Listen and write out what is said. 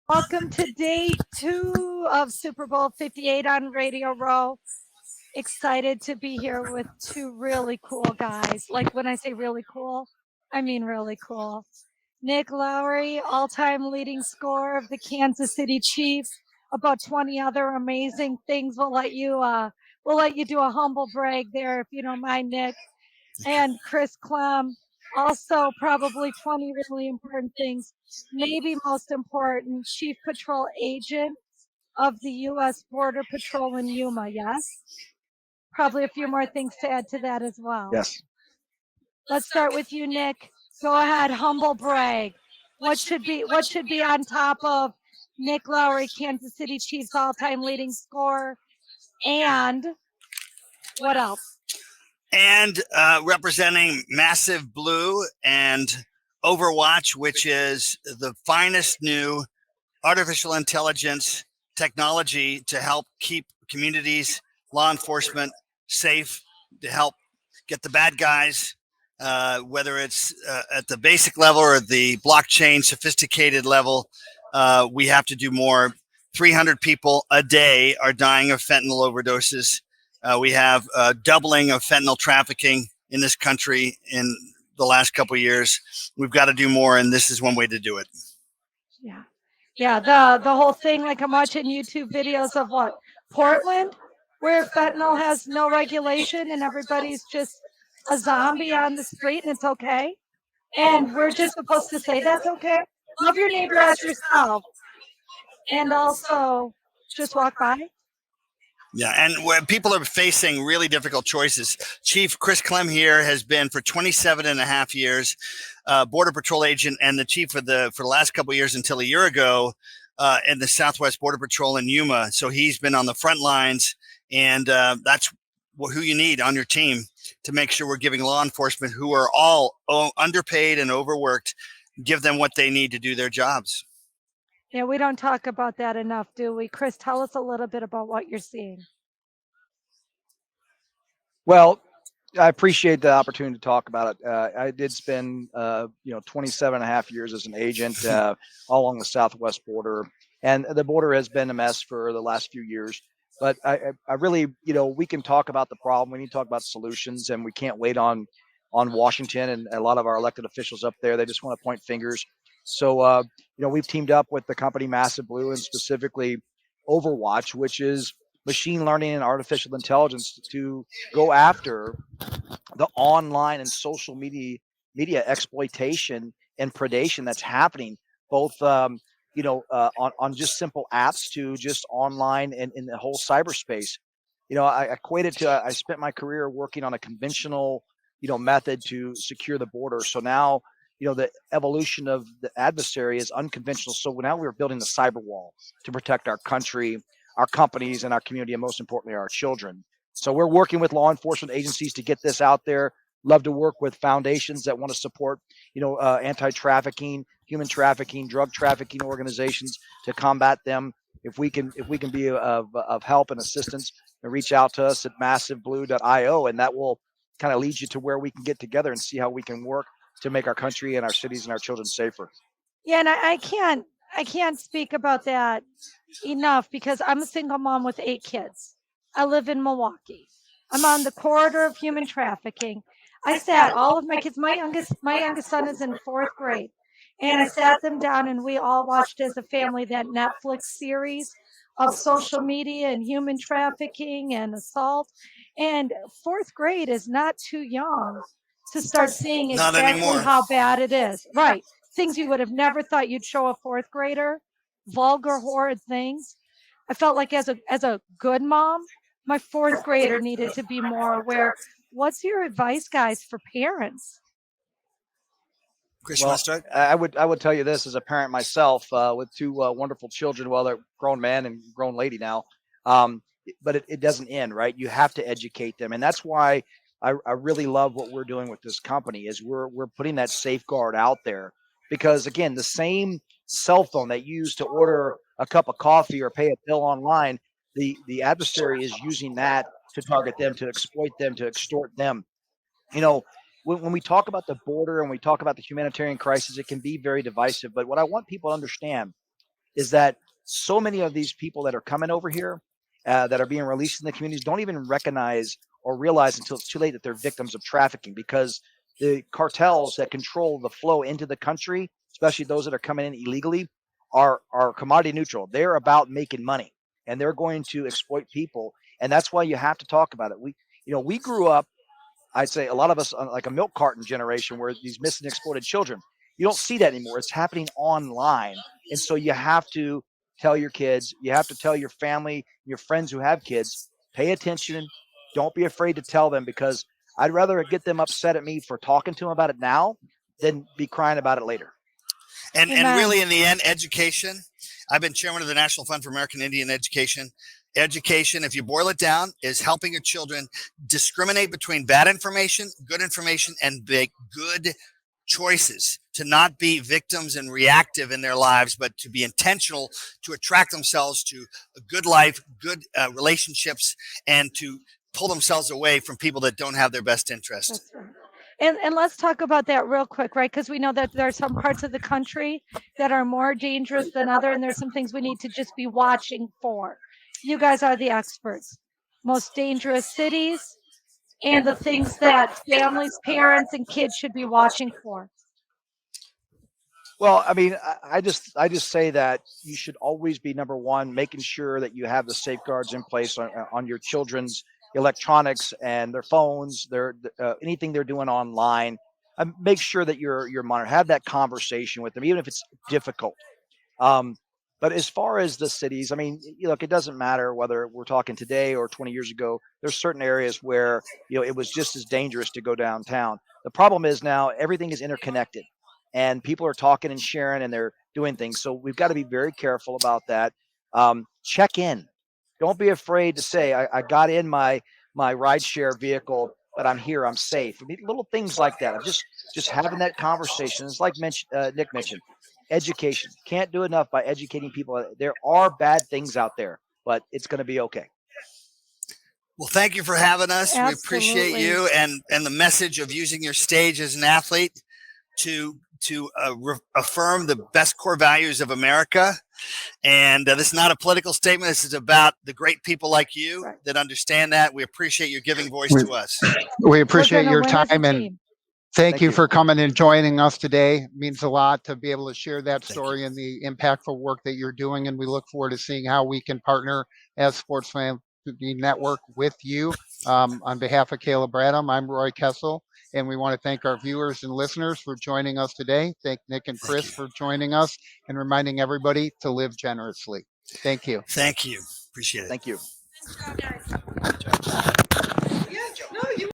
Welcome to day 2 of Super Bowl 58 on Radio Row. Excited to be here with two really cool guys. Like when I say really cool, I mean really cool. Nick Lowery, all-time leading scorer of the Kansas City Chiefs. About 20 other amazing things. We'll let you do a humble brag there if you don't mind, Nick. And Chris Clem, also probably 20 really important things. Maybe most important, Chief Patrol Agent of the U.S. Border Patrol in Yuma. Yes, probably a few more things to add to that as well. Yes. Let's start with you, Nick. Go ahead, humble brag. What should be on top of Nick Lowery, Kansas City Chiefs all-time leading scorer, and what else? And representing Massive Blue and Overwatch, which is the finest new artificial intelligence technology to help keep communities, law enforcement safe, to help get the bad guys, whether it's at the basic level or the blockchain sophisticated level. We have to do more. 300 people a day are dying of fentanyl overdoses. We have doubling of fentanyl trafficking in this country in the last couple of years. We've got to do more, and this is one way to do it. Yeah. Yeah, the whole thing, like I'm watching YouTube videos of what? Portland, where fentanyl has no regulation and everybody's just a zombie on the street and it's okay. And we're just supposed to say that's okay. Love your neighbor as yourself. And also just walk by. Yeah, and when people are facing really difficult choices, Chief Chris Clem here has been for 27 and a half years, Border Patrol agent and the chief for the last couple of years until a year ago in the Southwest Border Patrol in Yuma. So he's been on the front lines, and that's who you need on your team to make sure we're giving law enforcement, who are all underpaid and overworked, give them what they need to do their jobs. Yeah, we don't talk about that enough, do we? Chris, tell us a little bit about what you're seeing. Well, I appreciate the opportunity to talk about it. I did spend, 27 and a half years as an agent all along the Southwest border. And the border has been a mess for the last few years. But I really, we can talk about the problem. We need to talk about solutions, and we can't wait on Washington and a lot of our elected officials up there. They just want to point fingers. So, we've teamed up with the company Massive Blue and specifically Overwatch, which is machine learning and artificial intelligence to go after the online and social media exploitation and predation that's happening, both on just simple apps to just online and in the whole cyberspace. I equate it to I spent my career working on a conventional method to secure the border. So now the evolution of the adversary is unconventional. So now we're building the cyber wall to protect our country, our companies, and our community, and most importantly, our children. So we're working with law enforcement agencies to get this out there. Love to work with foundations that want to support, anti-trafficking, human trafficking, drug trafficking organizations to combat them. If we can be of help and assistance, and reach out to us at massiveblue.io, and that will kind of lead you to where we can get together and see how we can work to make our country and our cities and our children safer. Yeah, and I can't speak about that enough because I'm a single mom with 8 kids. I live in Milwaukee. I'm on the corridor of human trafficking. I sat all of my kids. My youngest son is in 4th grade, and I sat them down and we all watched as a family that Netflix series of social media and human trafficking and assault. And 4th grade is not too young to start seeing Not exactly anymore. how bad it is. Right. Things you would have never thought you'd show a 4th grader, vulgar, horrid things. I felt like as a good mom, my 4th grader needed to be more aware. What's your advice, guys, for parents? Chris, you want Well, to start? I would tell you this as a parent myself with two wonderful children. Well, they're grown men and grown lady now, um, but it doesn't end, right? You have to educate them, and that's why I really love what we're doing with this company. Is we're putting that safeguard out there because again, the same cell phone that you use to order a cup of coffee or pay a bill online, the adversary is using that to target them, to exploit them, to extort them. you know, when we talk about the border and we talk about the humanitarian crisis, it can be very divisive. But what I want people to understand is that so many of these people that are coming over here that are being released in the communities don't even recognize or realize until it's too late that they're victims of trafficking, because the cartels that control the flow into the country, especially those that are coming in illegally, are commodity neutral. They're about making money, and they're going to exploit people. And that's why you have to talk about it. We grew up, I'd say a lot of us, like a milk carton generation, where these missing exploited children. You don't see that anymore. It's happening online. And so you have to tell your kids, you have to tell your family, your friends who have kids, pay attention. Don't be afraid to tell them, because I'd rather get them upset at me for talking to them about it now than be crying about it later. And really, in the end, education. I've been chairman of the National Fund for American Indian Education. Education, if you boil it down, is helping your children discriminate between bad information, good information, and make good choices, to not be victims and reactive in their lives, but to be intentional, to attract themselves to a good life, good relationships, and to pull themselves away from people that don't have their best interest. That's right. And let's talk about that real quick, right? Because we know that there are some parts of the country that are more dangerous than other, and there's some things we need to just be watching for. You guys are the experts. Most dangerous cities and the things that families, parents, and kids should be watching for. Well, I mean, I just say that you should always be, number one, making sure that you have the safeguards in place on your children's electronics and their phones, their anything they're doing online. Make sure that you're monitoring. Have that conversation with them, even if it's difficult. But as far as the cities, I mean, look, it doesn't matter whether we're talking today or 20 years ago. There's certain areas where it was just as dangerous to go downtown. The problem is now everything is interconnected, and people are talking and sharing, and they're doing things. So we've got to be very careful about that. Check in. Don't be afraid to say, I got in my rideshare vehicle, but I'm here, I'm safe. I mean, little things like that. I'm just having that conversation. It's like Nick mentioned, education. Can't do enough by educating people. There are bad things out there, but it's going to be okay. Well, thank you for having us. Absolutely. We appreciate you and the message of using your stage as an athlete to affirm the best core values of America. And this is not a political statement. This is about the great people like you that understand that. We appreciate you giving voice to us. We appreciate your time, and thank you for coming and joining us today. It means a lot to be able to share that story and the impactful work that you're doing. And we look forward to seeing how we can partner as Sports Philanthropy Network with you. On behalf of Kayla Bradham, I'm Roy Kessel. And we want to thank our viewers and listeners for joining us today. Thank Nick and Chris for joining us, and reminding everybody to live generously. Thank you. Thank you. Appreciate it. Thank you. Good job, guys.